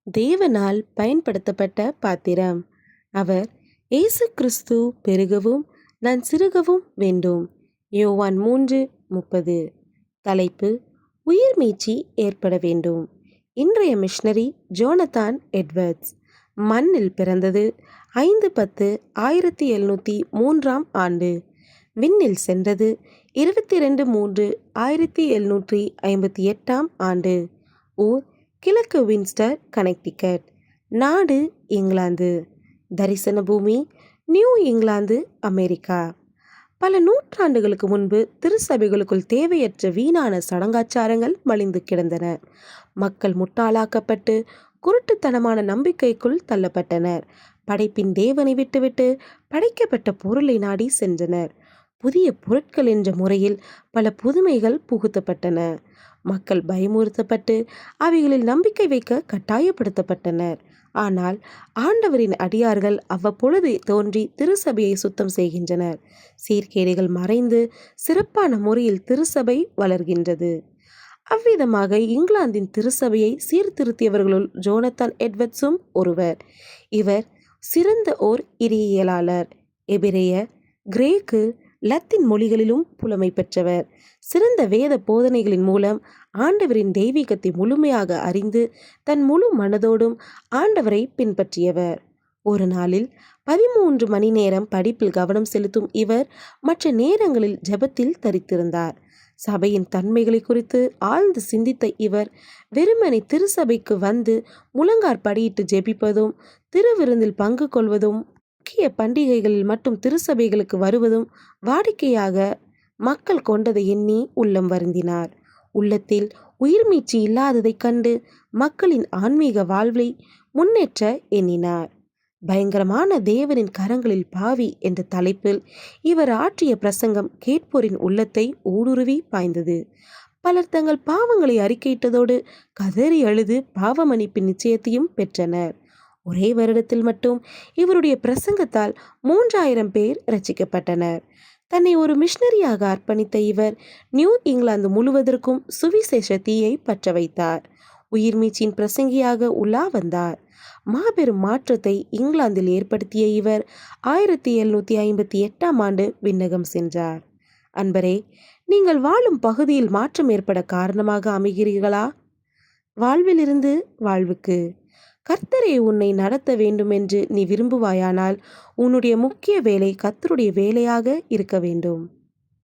தேவனால் பயன்படுத்தப்பட்ட பாத்திரம். அவர் இயேசு கிறிஸ்து பெருகவும் நான் சிறுகவும் வேண்டும். யோவான் 3:30. தலைப்பு: உயிர் மீட்சி ஏற்பட வேண்டும். இன்றைய மிஷனரி ஜோனதான் எட்வர்ட்ஸ். மண்ணில் பிறந்தது 5/10/1703 ஆண்டு. விண்ணில் சென்றது 22/3/1758 ஆண்டு. ஊர் கிழக்கு வின்ஸ்டர், கனெக்டிகட். நாடு இங்கிலாந்து. தரிசன பூமி நியூ இங்கிலாந்து, அமெரிக்கா. பல நூற்றாண்டுகளுக்கு முன்பு திருச்சபைகளுக்குள் தேவையற்ற வீணான சடங்காச்சாரங்கள் மலிந்து கிடந்தன. மக்கள் முட்டாளாக்கப்பட்டு குருட்டுத்தனமான நம்பிக்கைக்குள் தள்ளப்பட்டனர். படைப்பின் தேவனை விட்டுவிட்டு படைக்கப்பட்ட பொருளை நாடி சென்றனர். புதிய பொருட்கள் என்ற முறையில் பல புதுமைகள் புகுத்தப்பட்டன. மக்கள் பயமுறுத்தப்பட்டு அவைகளில் நம்பிக்கை வைக்க கட்டாயப்படுத்தப்பட்டனர். ஆனால் ஆண்டவரின் அடியார்கள் அவ்வப்பொழுது தோன்றி திருச்சபையை சுத்தம் செய்கின்றனர். சீர்கேடுகள் மறைந்து சிறப்பான முறையில் திருச்சபை வளர்கின்றது. அவ்விதமாக இங்கிலாந்தின் திருச்சபையை சீர்திருத்தியவர்களுள் ஜோனதான் எட்வர்ட்ஸும் ஒருவர். இவர் சிறந்த ஓர் இறையியலாளர். எபிரேய, கிரேக்கு, லத்தீன் மொழிகளிலும் புலமை பெற்றவர். சிறந்த வேத போதனைகளின் மூலம் ஆண்டவரின் தெய்வீகத்தை முழுமையாக அறிந்து தன் முழு மனதோடும் ஆண்டவரை பின்பற்றியவர். ஒரு நாளில் 13 மணி நேரம் படிப்பில் கவனம் செலுத்தும் இவர் மற்ற நேரங்களில் ஜெபத்தில் தரித்திருந்தார். சபையின் தன்மைகளை குறித்து ஆழ்ந்து சிந்தித்த இவர் வெறுமனை திருச்சபைக்கு வந்து முழங்காற்படியிட்டு ஜெபிப்பதும், திருவிருந்தில் பங்கு கொள்வதும், முக்கிய பண்டிகைகளில் மட்டும் திருச்சபைகளுக்கு வருவதும் வாடிக்கையாக மக்கள் கொண்டதை எண்ணி உள்ளம் வருந்தினார். உள்ளத்தில் உயிர்மீட்சி இல்லாததைக் கண்டு மக்களின் ஆன்மீக வாழ்வை முன்னேற்ற எண்ணினார். பயங்கரமான தேவனின் கரங்களில் பாவி என்ற தலைப்பில் இவர் ஆற்றிய பிரசங்கம் கேட்போரின் உள்ளத்தை ஊடுருவி பாய்ந்தது. பலர் தங்கள் பாவங்களை அறிக்கையிட்டதோடு கதறி அழுது பாவ மன்னிப்பின் நிச்சயத்தையும் பெற்றனர். ஒரே வருடத்தில் மட்டும் இவருடைய பிரசங்கத்தால் 3000 பேர் ரட்சிக்கப்பட்டனர். தன்னை ஒரு மிஷனரியாக அர்ப்பணித்த இவர் நியூ இங்கிலாந்து முழுவதற்கும் சுவிசேஷ தீயை பற்ற வைத்தார். உயிர்மீட்சியின் பிரசங்கியாக உலா வந்தார். மாபெரும் மாற்றத்தை இங்கிலாந்தில் ஏற்படுத்திய இவர் 1758 ஆண்டு விண்ணகம் சென்றார். அன்பரே, நீங்கள் வாழும் பகுதியில் மாற்றம் ஏற்பட காரணமாக அமைகிறீர்களா? வாழ்விலிருந்து வாழ்வுக்கு கர்த்தரே உன்னை நடத்த வேண்டுமென்று நீ விரும்புவாயானால் உன்னுடைய முக்கிய வேலை கர்த்தருடைய வேலையாக இருக்க வேண்டும்.